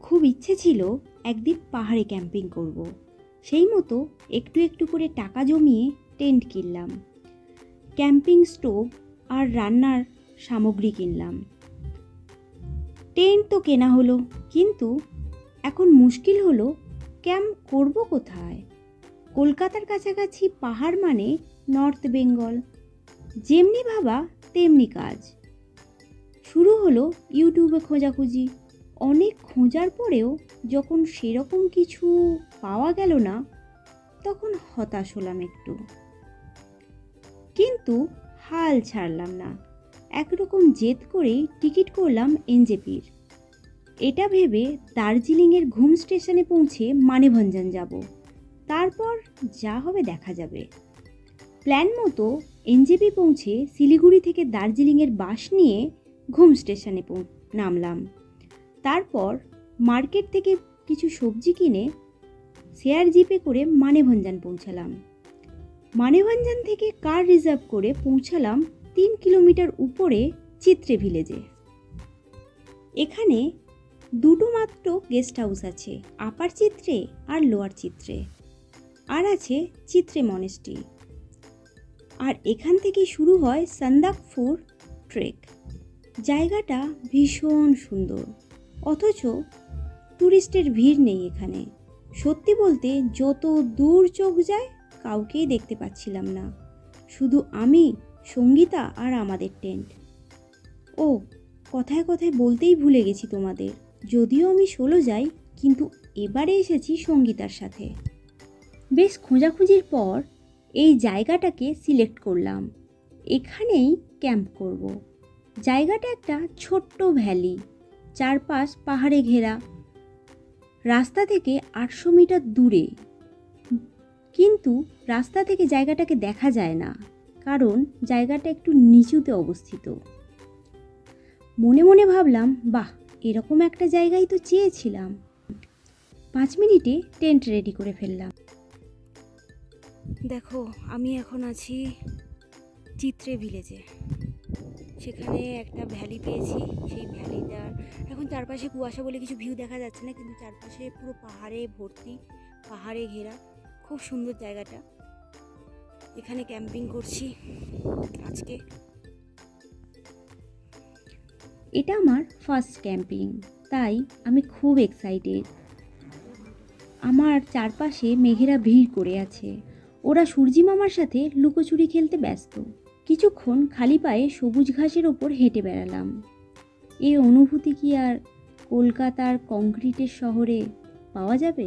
খুব ইচ্ছে ছিল একদিন পাহাড়ে ক্যাম্পিং করব। সেই মতো একটু একটু করে টাকা জমিয়ে টেন্ট কিনলাম, ক্যাম্পিং স্টোভ আর রান্নার সামগ্রী কিনলাম। টেন্ট তো কেনা হলো, কিন্তু এখন মুশকিল হলো ক্যাম্প করব কোথায়। কলকাতার কাছাকাছি পাহাড় মানে নর্থ বেঙ্গল, যেমনি ভাবা তেমনি কাজ। শুরু হলো ইউটিউবে খোঁজাখুঁজি। অনেক খোঁজার পরেও যখন সেরকম কিছু পাওয়া গেল না, তখন হতাশ হলাম একটু। কিন্তু হাল ছাড়লাম না, একরকম জেদ করেই টিকিট করলাম এনজেপির। এটা ভেবে দার্জিলিংয়ের ঘুম স্টেশনে পৌঁছে মানেভঞ্জন যাব, তারপর যা হবে দেখা যাবে। প্ল্যান মতো এনজেপি পৌঁছে শিলিগুড়ি থেকে দার্জিলিংয়ের বাস নিয়ে ঘুম স্টেশনে নামলাম। তারপর মার্কেট থেকে কিছু সবজি কিনে শেয়ার জিপে করে মানেভঞ্জন পৌঁছালাম। মানেভঞ্জন থেকে কার রিজার্ভ করে পৌঁছালাম 3 কিলোমিটার উপরে চিত্রে ভিলেজে। এখানে দুটো মাত্র গেস্ট হাউস আছে, আপার চিত্রে আর লোয়ার চিত্রে, আর আছে চিত্রে মনেস্ট্রি। আর এখান থেকে শুরু হয় সান্দাকফু ট্রেক। জায়গাটা ভীষণ সুন্দর, অথচ টুরিস্টের ভিড় নেই এখানে। সত্যি বলতে যত দূর চোখ যায় কাউকেই দেখতে পাচ্ছিলাম না, শুধু আমি, সঙ্গীতা আর আমাদের টেন্ট। ও কথায় কথায় বলতেই ভুলে গেছি তোমাদের, যদিও আমি সোলো যাই, কিন্তু এবারে এসেছি সঙ্গীতার সাথে। বেশ খোঁজাখুঁজির পর এই জায়গাটাকে সিলেক্ট করলাম, এখানেই ক্যাম্প করব। জায়গাটা একটা ছোট্ট ভ্যালি, চারপাশ পাহাড়ে ঘেরা, রাস্তা থেকে 800 মিটার দূরে। কিন্তু রাস্তা থেকে জায়গাটাকে দেখা যায় না, কারণ জায়গাটা একটু নিচুতে অবস্থিত। মনে মনে ভাবলাম, বাহ, এরকম একটা জায়গায় তো চেয়েছিলাম। 5 মিনিটে টেন্ট রেডি করে ফেললাম। দেখো, আমি এখন আছি চিত্রে ভিলেজে। সেখানে একটা ভ্যালি পেয়েছি। সেই ভ্যালিটার এখন চারপাশে কুয়াশা বলে কিছু ভিউ দেখা যাচ্ছে না, কিন্তু চারপাশে পুরো পাহাড়ে ভর্তি, পাহাড়ে ঘেরা। খুব সুন্দর জায়গাটা। এখানে ক্যাম্পিং করছি আজকে। এটা আমার ফার্স্ট ক্যাম্পিং, তাই আমি খুব এক্সাইটেড। আমার চারপাশে মেঘেরা ভিড় করে আছে, ওরা সূর্যি মামার সাথে লুকোচুরি খেলতে ব্যস্ত। কিছুক্ষণ খালি পায়ে সবুজ ঘাসের ওপর হেঁটে বেড়ালাম। এই অনুভূতি কি আর কলকাতার কংক্রিটের শহরে পাওয়া যাবে?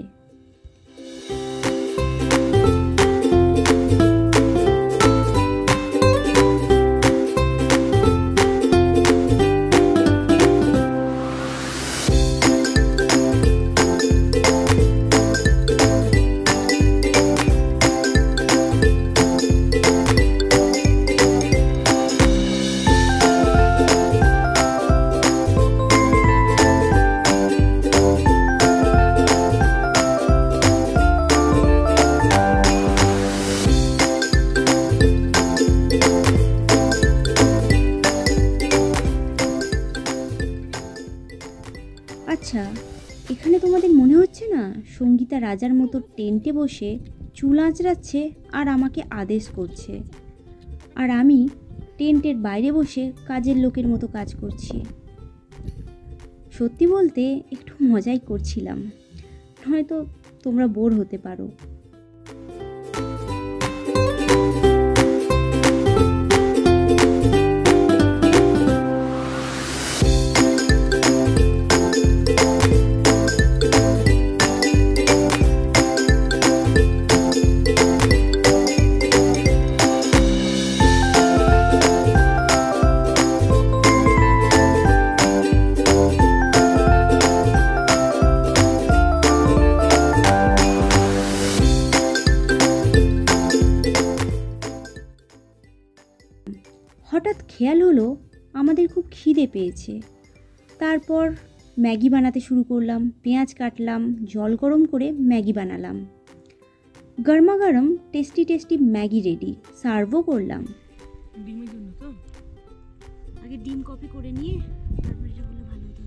আচ্ছা, এখানে তোমাদের মনে হচ্ছে না সঙ্গীতা রাজার মতো টেন্টে বসে চুল আঁচড়াচ্ছে আর আমাকে আদেশ করছে, আর আমি টেন্টের বাইরে বসে কাজের লোকের মতো কাজ করছি? সত্যি বলতে একটু মজাই করছিলাম, হয়তো তোমরা বোর হতে পারো। হঠাৎ খেয়াল হলো আমাদের খুব খিদে পেয়েছে। তারপর ম্যাগি বানাতে শুরু করলাম। পেঁয়াজ কাটলাম, জল গরম করে ম্যাগি বানালাম। গরমা গরম টেস্টি টেস্টি ম্যাগি রেডি, সার্ভও করলাম। ডিমের জন্য তো আগে ডিম কপি করে নিয়ে তারপর এটা বললে ভালো হতো।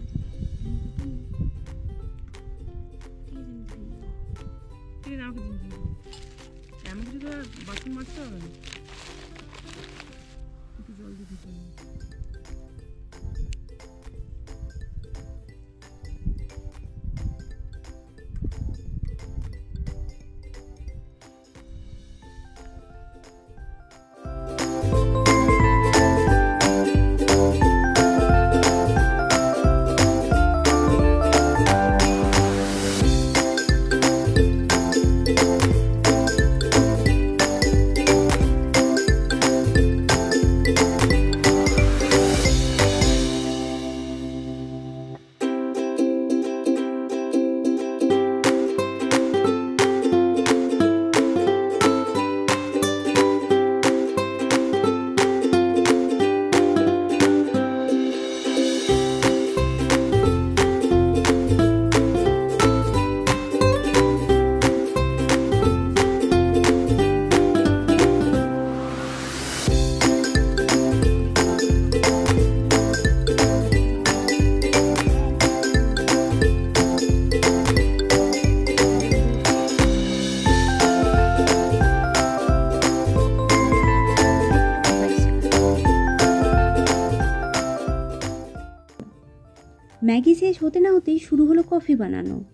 ম্যাগি শেষ হতে না হতেই শুরু হলো কফি বানানো।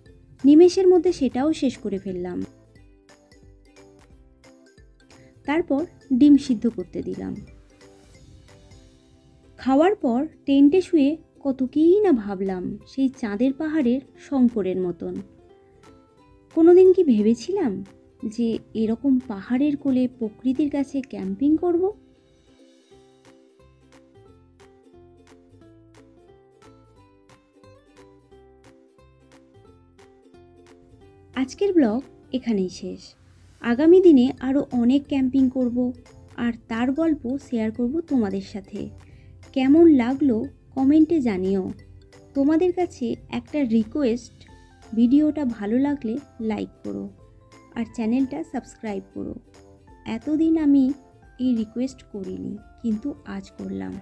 নিমেষের মধ্যে সেটাও শেষ করে ফেললাম। তারপর ডিম সিদ্ধ করতে দিলাম। খাওয়ার পর টেন্টে শুয়ে কত কী না ভাবলাম, সেই চাঁদের পাহাড়ের শঙ্করের মতন। কোনোদিন কি ভেবেছিলাম যে এরকম পাহাড়ের কোলে প্রকৃতির কাছে ক্যাম্পিং করব? আজকের ব্লগ এখানেই শেষ। আগামী দিনে আরও অনেক ক্যাম্পিং করব, আর তার গল্প শেয়ার করব তোমাদের সাথে। কেমন লাগলো কমেন্টে জানিও। তোমাদের কাছে একটা রিকোয়েস্ট, ভিডিওটা ভালো লাগলে লাইক করো আর চ্যানেলটা সাবস্ক্রাইব করো। এতদিন আমি এই রিকোয়েস্ট করিনি, কিন্তু আজ করলাম।